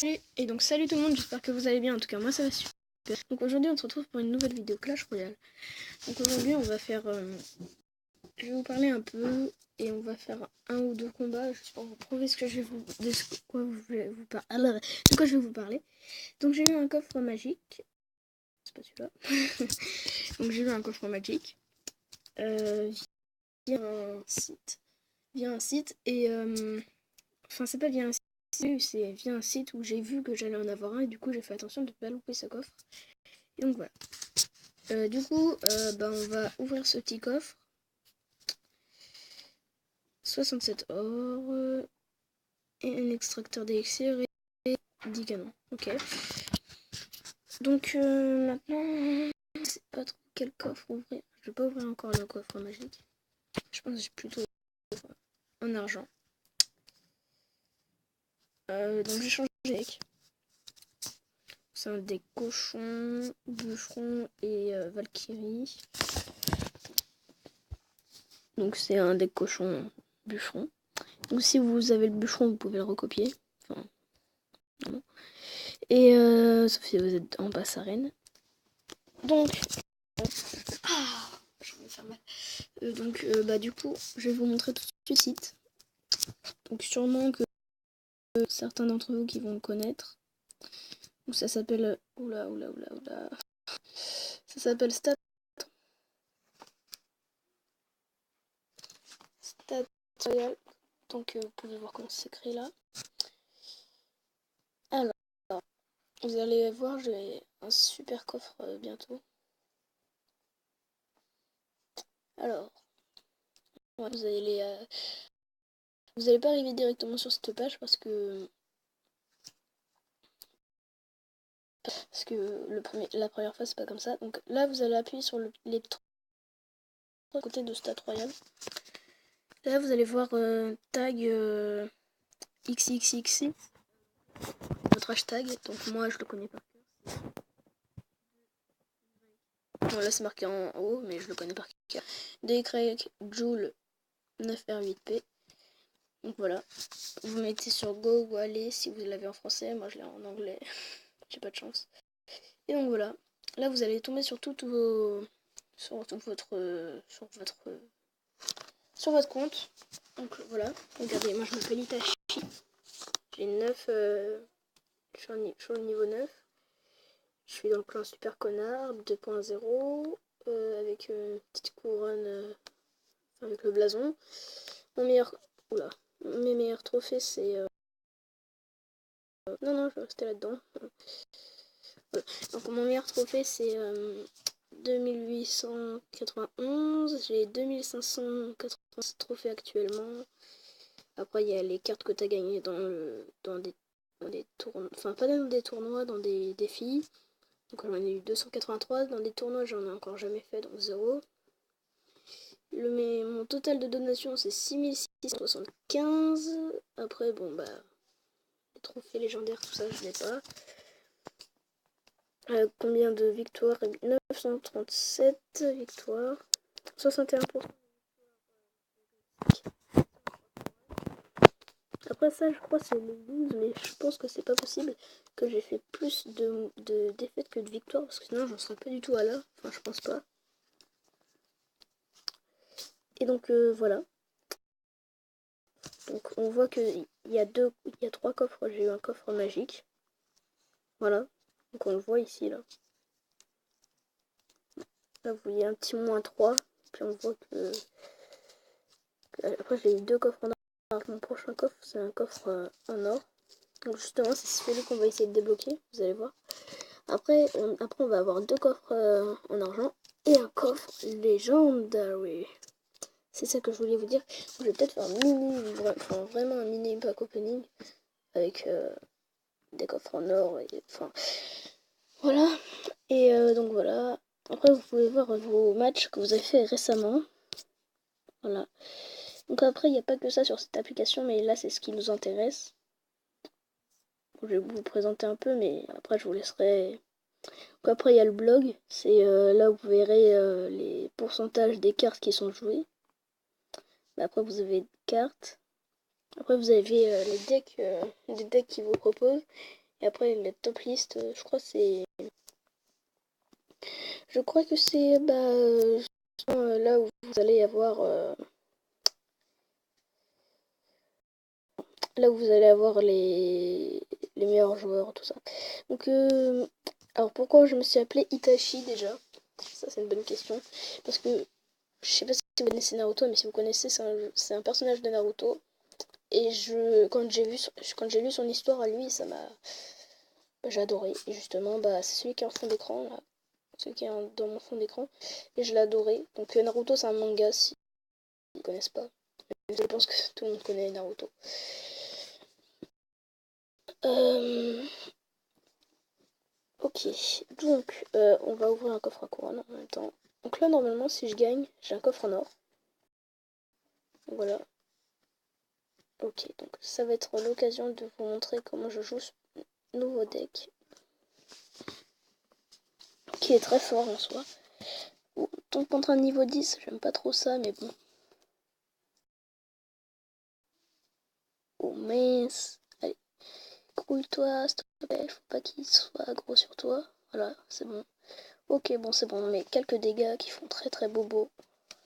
Et donc salut tout le monde, j'espère que vous allez bien, en tout cas moi ça va super. Donc aujourd'hui on se retrouve pour une nouvelle vidéo Clash Royale. Donc aujourd'hui on va faire, je vais vous parler un peu et on va faire un ou deux combats juste pour vous prouver ce que je vais vous, de quoi je vais vous parler. Donc j'ai eu un coffre magique, c'est pas celui-là. Donc j'ai eu un coffre magique via un site et enfin c'est pas via un site. C'est via un site où j'ai vu que j'allais en avoir un et du coup j'ai fait attention de ne pas louper ce coffre. Et donc voilà. On va ouvrir ce petit coffre. 67 or et un extracteur d'élixir et 10 canons. Ok. Donc maintenant, je sais pas trop quel coffre ouvrir. Je vais pas ouvrir encore le coffre magique. Je pense que j'ai plutôt en argent. Donc j'ai changé de deck. C'est un deck cochon, bûcheron et Valkyrie. Donc c'est un deck cochon bûcheron. Donc si vous avez le bûcheron, vous pouvez le recopier. Enfin, non. Et sauf si vous êtes en basse arène. Donc, je vais me faire mal. Du coup, je vais vous montrer tout de suite le site. Donc sûrement que certains d'entre vous qui vont le connaître. Donc ça s'appelle ça s'appelle Stat Royal. Donc vous pouvez voir comment c'est écrit là. Alors, vous allez voir, j'ai un super coffre bientôt. Alors, ouais, vous allez pas arriver directement sur cette page parce que la première fois c'est pas comme ça. Donc là vous allez appuyer sur les trois côtés de Stat Royal. Là vous allez voir tag XXXI, votre hashtag. Donc moi je le connais pas. Bon, là c'est marqué en haut mais je le connais par cœur. DY Joule 9R8P. Donc voilà. Vous mettez sur Go ou Aller si vous l'avez en français. Moi je l'ai en anglais. J'ai pas de chance. Et donc voilà. Là vous allez tomber sur toutes vos sur votre compte. Donc voilà, regardez, moi je m'appelle Itachi, j'ai 9, je suis au niveau 9, je suis dans le clan Super Connard 2.0, avec une petite couronne, avec le blason. Mes meilleurs trophées c'est... Non, je vais rester là-dedans. Voilà. Donc mon meilleur trophée c'est 2891, j'ai 2580 trophées actuellement. Après, il y a les cartes que tu as gagnées dans des tournois, enfin pas dans des tournois, dans des défis. Donc j'en ai eu 283, dans des tournois j'en ai encore jamais fait, donc 0. Mon total de donations c'est 6675. Après les trophées légendaires, tout ça je n'ai pas. Combien de victoires? 937 victoires, 61%. Après ça, je crois que c'est le 12, mais je pense que c'est pas possible que j'ai fait plus de défaites que de victoires, parce que sinon j'en serais pas du tout à là. Enfin, je pense pas. Et donc voilà. Donc on voit qu'il y a trois coffres. J'ai eu un coffre magique. Voilà. Donc on le voit ici là. Là vous voyez un petit -3. Puis on voit que après j'ai eu deux coffres en or. Alors, mon prochain coffre c'est un coffre en or. Donc justement c'est celui qu'on va essayer de débloquer. Vous allez voir. Après on va avoir deux coffres en argent et un coffre Legendary. C'est ça que je voulais vous dire. Je vais peut-être faire vraiment un mini pack opening avec des coffres en or. Voilà. Et donc voilà. Après vous pouvez voir vos matchs que vous avez fait récemment. Voilà. Donc après il n'y a pas que ça sur cette application, mais là c'est ce qui nous intéresse. Je vais vous présenter un peu, mais après je vous laisserai. Donc après il y a le blog. C'est là où vous verrez les pourcentages des cartes qui sont jouées. Après vous avez des cartes. Après vous avez les decks qui vous proposent. Et après la top list, je crois que c'est là où vous allez avoir les meilleurs joueurs, tout ça. Donc alors pourquoi je me suis appelé Itachi déjà? Ça c'est une bonne question. Parce que je sais pas si vous connaissez Naruto, mais si vous connaissez, c'est un personnage de Naruto. Et quand j'ai lu son histoire à lui, ça m'a... j'ai adoré. Et justement, c'est celui qui est en fond d'écran, là. Celui qui est dans mon fond d'écran. Et je l'ai adoré. Donc Naruto, c'est un manga, si ils ne connaissent pas. Je pense que tout le monde connaît Naruto. Ok, donc on va ouvrir un coffre à couronne en même temps. Donc là, normalement, si je gagne, j'ai un coffre en or. Voilà. Ok, donc ça va être l'occasion de vous montrer comment je joue ce nouveau deck. Qui est très fort en soi. Donc contre un niveau 10, j'aime pas trop ça, mais bon. Oh mince. Allez, grouille-toi, s'il te plaît. Faut pas qu'il soit gros sur toi. Voilà, c'est bon. Ok, bon, c'est bon. Mais quelques dégâts qui font très très bobo.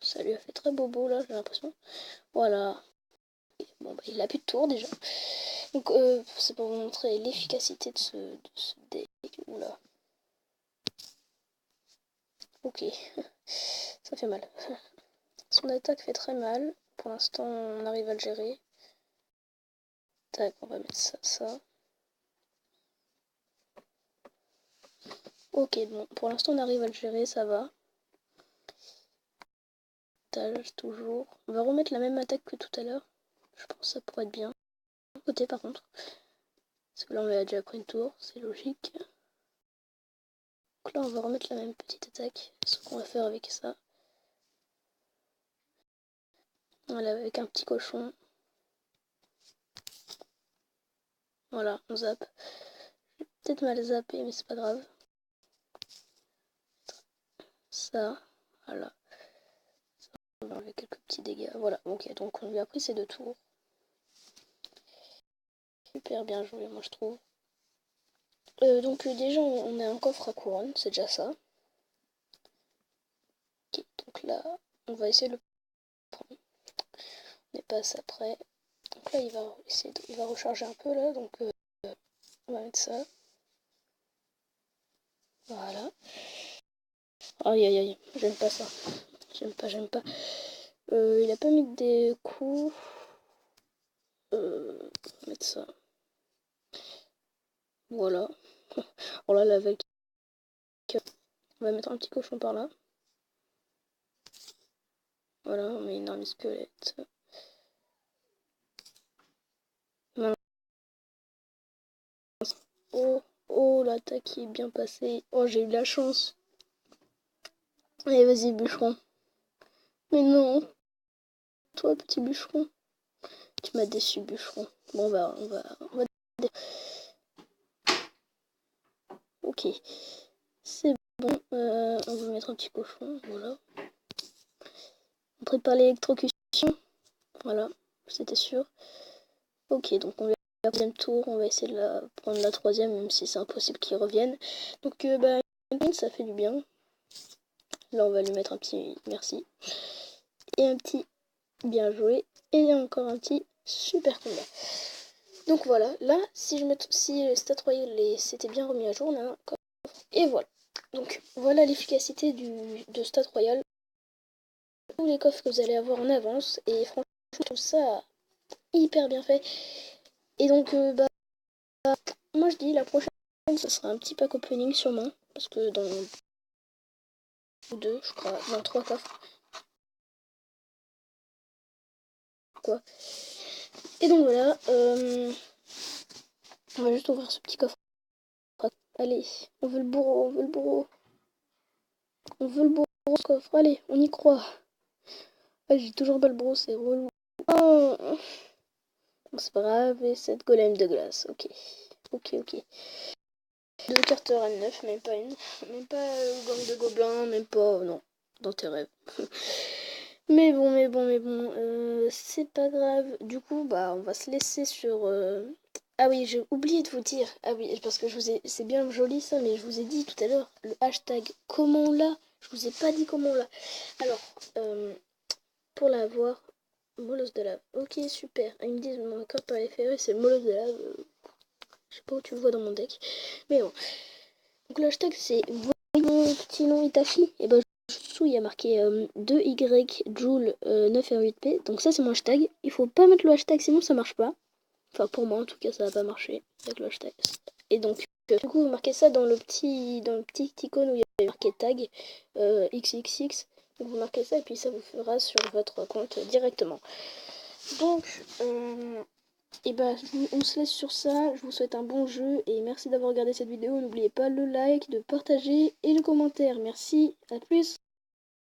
Ça lui a fait très bobo là, j'ai l'impression. Voilà. Bon, il a plus de tour déjà. Donc, c'est pour vous montrer l'efficacité de ce deck. Oula. Ok. Ça fait mal. Son attaque fait très mal. Pour l'instant, on arrive à le gérer. Tac, on va mettre ça. Ok, bon, pour l'instant, on arrive à le gérer, ça va. Toujours. On va remettre la même attaque que tout à l'heure. Je pense que ça pourrait être bien. Côté par contre. Parce que là, on a déjà pris une tour, c'est logique. Donc là, on va remettre la même petite attaque. Ce qu'on va faire avec ça. Voilà, avec un petit cochon. Voilà, on zappe. J'ai peut-être mal zappé, mais c'est pas grave. Ça, voilà. On va enlever quelques petits dégâts. Voilà, ok, donc on lui a pris ces 2 tours. Super bien joué, moi je trouve. Donc déjà, on a un coffre à couronne, c'est déjà ça. Ok, donc là, on va essayer de le prendre. On n'est pas à ça près. Donc là, il va recharger un peu là, donc on va mettre ça. Voilà. Aïe aïe aïe, j'aime pas ça. J'aime pas. Il a pas mis des coups. On va mettre ça. Voilà. Oh là, la vague. On va mettre un petit cochon par là. Voilà, on met une arme squelette. Oh, oh, l'attaque est bien passée. Oh, j'ai eu de la chance. Allez, vas-y, bûcheron. Mais non, toi, petit bûcheron. Tu m'as déçu, bûcheron. Bon, on va... Ok. C'est bon. On va mettre un petit cochon. Voilà. On prépare l'électrocution. Voilà. C'était sûr. Ok, donc on va la deuxième tour. On va essayer de prendre la troisième, même si c'est impossible qu'il revienne. Donc, ça fait du bien. Là, on va lui mettre un petit merci. Et un petit bien joué. Et encore un petit super combat. Donc voilà, là, si Stat Royal s'était bien remis à jour, on a un coffre. Et voilà. Donc voilà l'efficacité de Stat Royal. Tous les coffres que vous allez avoir en avance. Et franchement, je trouve ça hyper bien fait. Et donc, moi je dis la prochaine, ce sera un petit pack opening sûrement. Parce que dans 2, je crois, dans 3 coffres. Quoi. Et donc voilà, on va juste ouvrir ce petit coffre. Allez, on veut le bourreau, on veut le bourreau. On veut le bourreau, ce coffre. Allez, on y croit. Ah, j'ai toujours pas le bourreau, c'est relou. Oh. Bon, c'est pas grave, et cette golem de glace. Ok. Ok. 2 cartes N9, même pas une. Même pas gang de gobelins, même pas... non, dans tes rêves. mais bon, c'est pas grave. Du coup, on va se laisser sur... Ah oui, j'ai oublié de vous dire. Ah oui, parce que c'est bien joli ça, mais je vous ai dit tout à l'heure le hashtag comment on l'a. Je vous ai pas dit comment on l'a. Alors, pour l'avoir, molosse de lave. Ok, super. Ils me disent mon carte préférée c'est molosse de lave. Je sais pas où tu le vois dans mon deck, mais bon. Donc le hashtag c'est voyez mon petit nom Itachi. Et ben dessous il y a marqué 2Y Joule 9R8P. Donc ça c'est mon hashtag. Il faut pas mettre le hashtag sinon ça marche pas. Enfin, pour moi, en tout cas, ça va pas marcher avec le hashtag. Et donc, du coup, vous marquez ça dans le petit icône où il y a marqué tag XXX. Donc, vous marquez ça et puis ça vous fera sur votre compte directement. Donc, et bah, on se laisse sur ça. Je vous souhaite un bon jeu et merci d'avoir regardé cette vidéo. N'oubliez pas le like, de partager et le commentaire. Merci, à plus.